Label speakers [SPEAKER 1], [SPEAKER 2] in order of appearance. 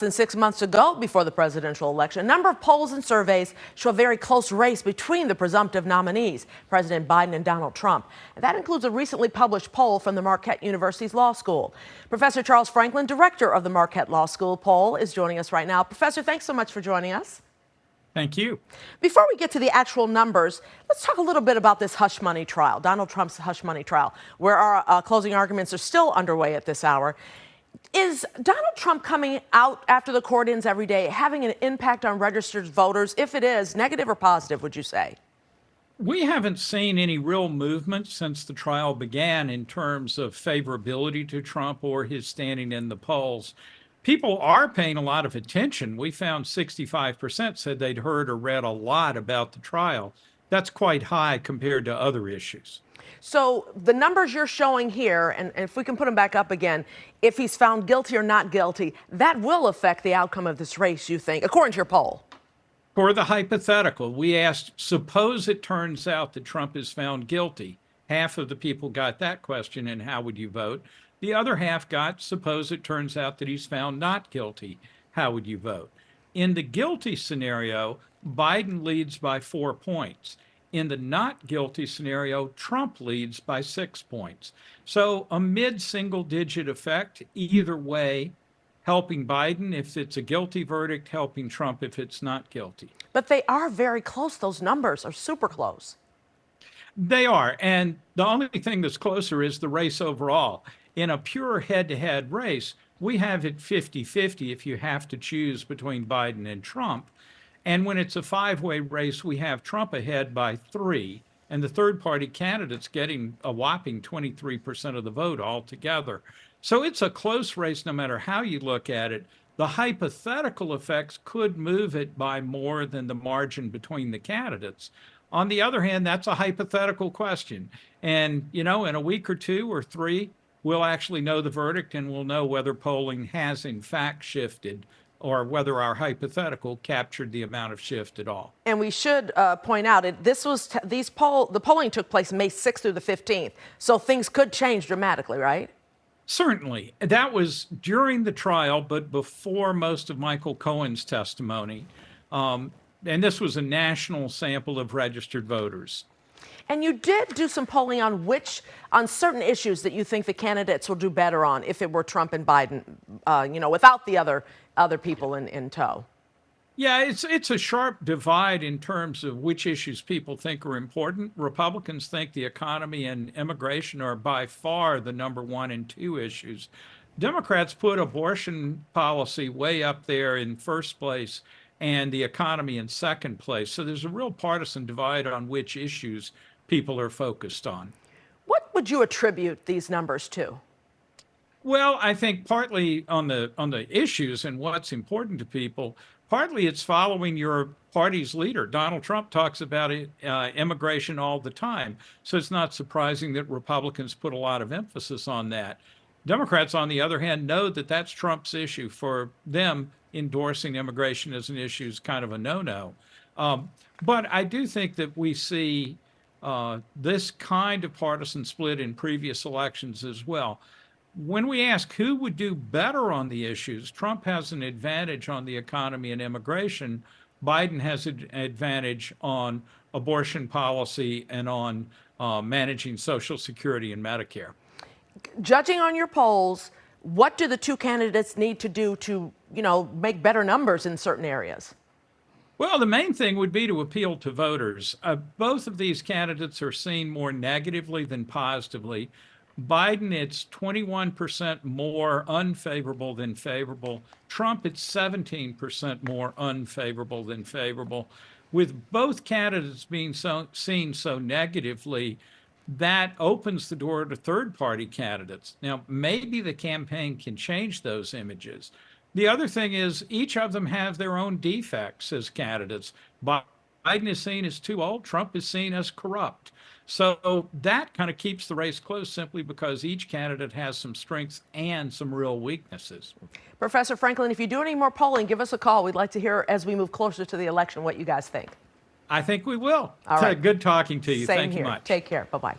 [SPEAKER 1] Than 6 months to go before the presidential election, a number of polls and surveys show a very close race between the presumptive nominees, President Biden and Donald Trump. And that includes a recently published poll from the Marquette University's Law School. Professor Charles Franklin, director of the Marquette Law School poll, is joining us right now. Professor, thanks so much for joining us.
[SPEAKER 2] Thank you. Before
[SPEAKER 1] we get to the actual numbers, let's talk a little bit about this hush money trial, Donald Trump's hush money trial, where our closing arguments are still underway at this hour. Is Donald Trump coming out after the court ends every day having an impact on registered voters? If it is, negative or positive, would you say?
[SPEAKER 2] We haven't seen any real movement since the trial began in terms of favorability to Trump or his standing in the polls. People are paying a lot of attention. We found 65% said they'd heard or read a lot about the trial. That's quite high compared to other issues.
[SPEAKER 1] So the numbers you're showing here, and if we can put them back up again, if he's found guilty or not guilty, that will affect the outcome of this race, you think, according to your poll?
[SPEAKER 2] For the hypothetical, we asked, suppose it turns out that Trump is found guilty. Half of the people got that question, and how would you vote? The other half got, suppose it turns out that he's found not guilty. How would you vote? In the guilty scenario, Biden leads by 4 points. In the not guilty scenario, Trump leads by 6 points. So a mid-single digit effect either way, helping Biden if it's a guilty verdict, helping Trump if it's not guilty.
[SPEAKER 1] But they are very close. Those numbers are super close.
[SPEAKER 2] They are. And the only thing that's closer is the race overall. In a pure head-to-head race, we have it 50-50 if you have to choose between Biden and Trump. And when it's a five-way race, we have Trump ahead by 3, and the third-party candidates getting a whopping 23% of the vote altogether. So it's a close race no matter how you look at it. The hypothetical effects could move it by more than the margin between the candidates. On the other hand, that's a hypothetical question. And, in a week or 2 or 3, we'll actually know the verdict, and we'll know whether polling has in fact shifted, or whether our hypothetical captured the amount of shift at all.
[SPEAKER 1] And we should point out, the polling took place May 6th through the 15th, so things could change dramatically, right?
[SPEAKER 2] Certainly. That was during the trial, but before most of Michael Cohen's testimony. And this was a national sample of registered voters.
[SPEAKER 1] And you did do some polling on certain issues that you think the candidates will do better on if it were Trump and Biden, without the other people in tow.
[SPEAKER 2] Yeah, it's a sharp divide in terms of which issues people think are important. Republicans think the economy and immigration are by far the number 1 and 2 issues. Democrats put abortion policy way up there in first place and the economy in second place. So there's a real partisan divide on which issues people are focused on.
[SPEAKER 1] What would you attribute these numbers to?
[SPEAKER 2] Well, I think partly on the issues and what's important to people, partly it's following your party's leader. Donald Trump talks about immigration all the time. So it's not surprising that Republicans put a lot of emphasis on that. Democrats, on the other hand, know that that's Trump's issue. For them, endorsing immigration as an issue is kind of a no-no. But I do think that we see this kind of partisan split in previous elections as well. When we ask who would do better on the issues, Trump has an advantage on the economy and immigration. Biden has an advantage on abortion policy and on managing Social Security and Medicare.
[SPEAKER 1] Judging on your polls, what do the two candidates need to do to, make better numbers in certain areas?
[SPEAKER 2] Well, the main thing would be to appeal to voters. Both of these candidates are seen more negatively than positively. Biden, it's 21% more unfavorable than favorable. Trump, it's 17% more unfavorable than favorable. With both candidates being seen so negatively, that opens the door to third-party candidates. Now, maybe the campaign can change those images. The other thing is each of them have their own defects as candidates. Biden is seen as too old. Trump is seen as corrupt. So that kind of keeps the race close simply because each candidate has some strengths and some real weaknesses.
[SPEAKER 1] Professor Franklin, if you do any more polling, give us a call. We'd like to hear, as we move closer to the election, what you guys think.
[SPEAKER 2] I think we will.
[SPEAKER 1] All right.
[SPEAKER 2] Good talking to you.
[SPEAKER 1] Same
[SPEAKER 2] Thank
[SPEAKER 1] here.
[SPEAKER 2] you much.
[SPEAKER 1] Take care. Bye-bye.